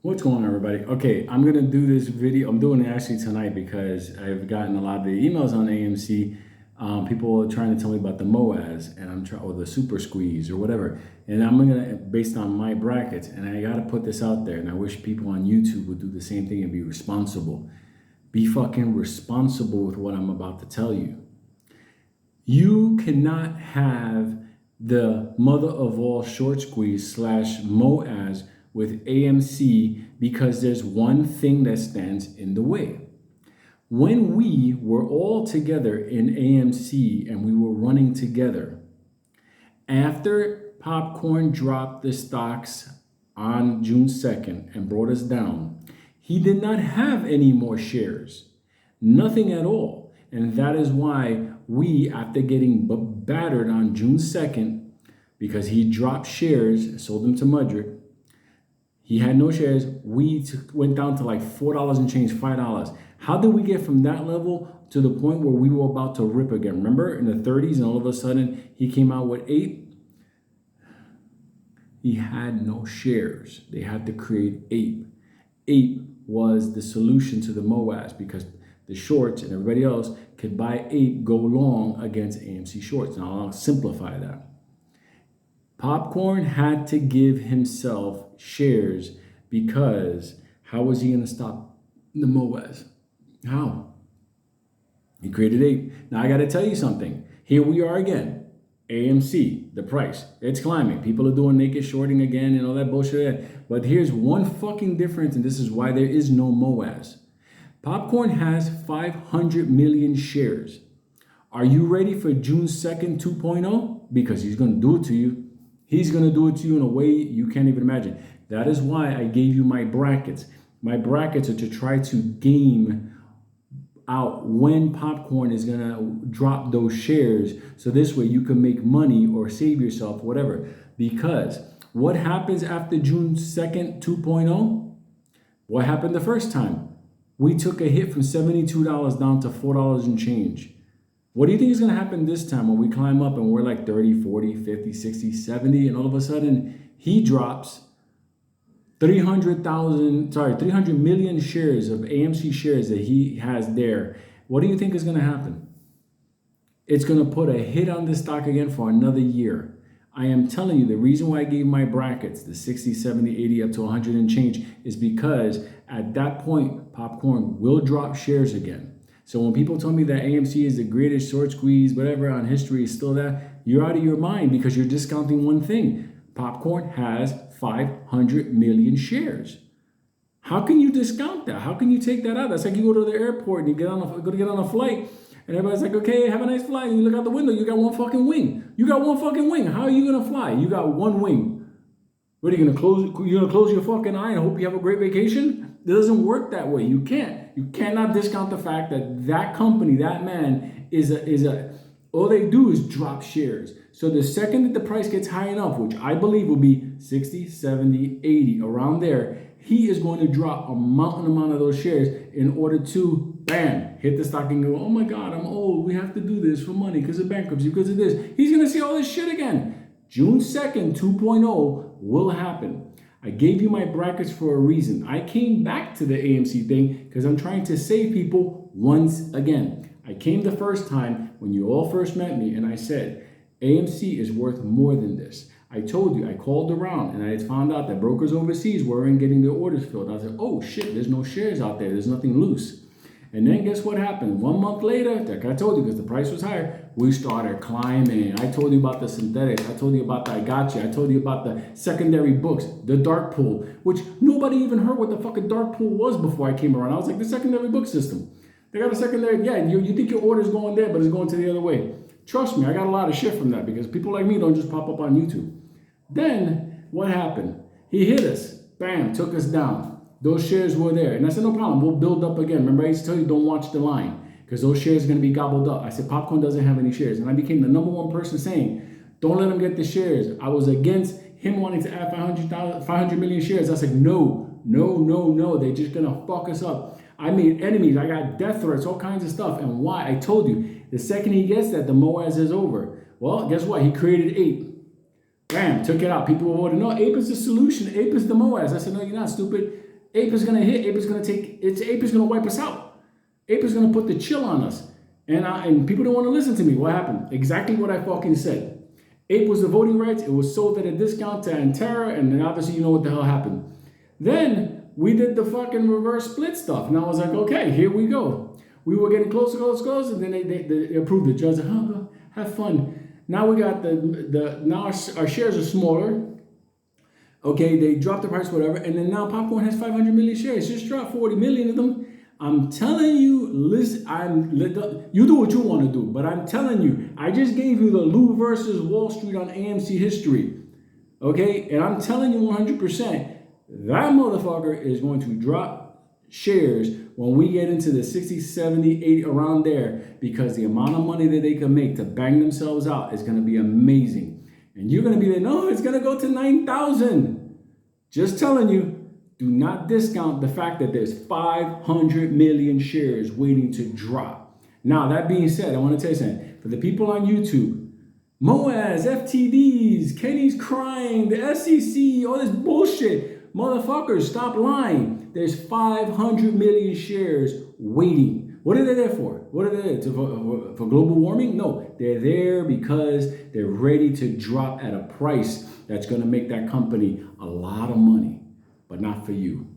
What's going on, everybody? Okay, I'm gonna do this video. I'm doing it actually tonight because I've gotten a lot of the emails on AMC. People are trying to tell me about the MOAS and I'm trying, or the Super Squeeze or whatever. And I'm gonna based on my brackets, and I gotta put this out there. And I wish people on YouTube would do the same thing and be responsible. Be fucking responsible with what I'm about to tell you. You cannot have the mother of all short squeeze slash MOAS with AMC because there's one thing that stands in the way. When we were all together in AMC and we were running together, after Popcorn dropped the stocks on June 2nd and brought us down, he did not have any more shares, nothing at all. And that is why we, after getting battered on June 2nd, because he dropped shares, sold them to Mudrick, he had no shares. We went down to like $4 and change, $5. How did we get from that level to the point where we were about to rip again? Remember in the 30s, and all of a sudden he came out with 8? He had no shares. They had to create APE. APE was the solution to the MOAS because the shorts and everybody else could buy APE, go long against AMC shorts. Now I'll simplify that. Popcorn had to give himself shares because how was he going to stop the MOAS? How? He created APE. Now I got to tell you something. Here we are again. AMC, the price, it's climbing. People are doing naked shorting again and all that bullshit. But here's one fucking difference, and this is why there is no MOAS. Popcorn has 500 million shares. Are you ready for June 2nd 2.0? Because he's going to do it to you. He's going to do it to you in a way you can't even imagine. That is why I gave you my brackets. My brackets are to try to game out when Popcorn is going to drop those shares. So this way you can make money or save yourself, whatever. Because what happens after June 2nd 2.0? What happened the first time? We took a hit from $72 down to $4 and change. What do you think is going to happen this time when we climb up and we're like 30, 40, 50, 60, 70, and all of a sudden he drops 300 million shares of AMC shares that he has there? What do you think is going to happen? It's going to put a hit on this stock again for another year. I am telling you, the reason why I gave my brackets, the 60, 70, 80 up to 100 and change, is because at that point, Popcorn will drop shares again. So when people tell me that AMC is the greatest short squeeze, whatever, on history is still that, you're out of your mind because you're discounting one thing. Popcorn has 500 million shares. How can you discount that? How can you take that out? That's like you go to the airport and you get on a flight and everybody's like, okay, have a nice flight. And you look out the window, you got one fucking wing. You got one fucking wing. How are you going to fly? You got one wing. What are you going to close? You're going to close your fucking eye and hope you have a great vacation? It doesn't work that way. You can't. You cannot discount the fact that that company, that man all they do is drop shares. So the second that the price gets high enough, which I believe will be 60, 70, 80, around there, he is going to drop a mountain amount of those shares in order to, bam, hit the stock and go, oh my God, I'm old. We have to do this for money because of bankruptcy, because of this. He's going to see all this shit again. June 2nd, 2.0 will happen. I gave you my brackets for a reason. I came back to the AMC thing because I'm trying to save people once again. I came the first time when you all first met me and I said, AMC is worth more than this. I told you, I called around and I found out that brokers overseas weren't getting their orders filled. I said, oh shit, there's no shares out there. There's nothing loose. And then guess what happened? 1 month later, like I told you, because the price was higher, we started climbing. I told you about the synthetics. I told you about the I Got You. I told you about the secondary books, the dark pool, which nobody even heard what the fucking dark pool was before I came around. I was like, the secondary book system. They got a secondary, yeah, you think your order's going there, but it's going to the other way. Trust me, I got a lot of shit from that because people like me don't just pop up on YouTube. Then, what happened? He hit us. Bam, took us down. Those shares were there. And I said, no problem, we'll build up again. Remember, I used to tell you, don't watch the line because those shares are going to be gobbled up. I said, Popcorn doesn't have any shares. And I became the number one person saying, don't let him get the shares. I was against him wanting to add 500 million shares. I said, no. They're just going to fuck us up. I made enemies. I got death threats, all kinds of stuff. And why? I told you, the second he gets that, the MOAS is over. Well, guess what? He created APE. Bam, took it out. People were voting, no, APE is the solution. APE is the MOAS. I said, no, you're not stupid. Ape is gonna hit. Ape is gonna take. Ape is gonna wipe us out. Ape is gonna put the chill on us. And people don't want to listen to me. What happened? Exactly what I fucking said. Ape was the voting rights. It was sold at a discount to Antara, and then obviously you know what the hell happened. Then we did the fucking reverse split stuff, and I was like, okay, here we go. We were getting closer, and then they approved it. Judge said, oh, have fun. Now we got now our shares are smaller. Okay, they dropped the price, whatever, and then now Popcorn has 500 million shares. Just dropped 40 million of them. I'm telling you, listen, you do what you want to do, but I'm telling you, I just gave you the Lou versus Wall Street on AMC history. Okay, and I'm telling you 100%, that motherfucker is going to drop shares when we get into the 60, 70, 80, around there, because the amount of money that they can make to bang themselves out is going to be amazing. And you're going to be like, no, it's going to go to 9,000. Just telling you, do not discount the fact that there's 500 million shares waiting to drop. Now, that being said, I want to tell you something. For the people on YouTube, MOAS, FTDs, Kenny's crying, the SEC, all this bullshit. Motherfuckers, stop lying. There's 500 million shares waiting. What are they there for? What are they there for global warming? No, they're there because they're ready to drop at a price that's going to make that company a lot of money, but not for you.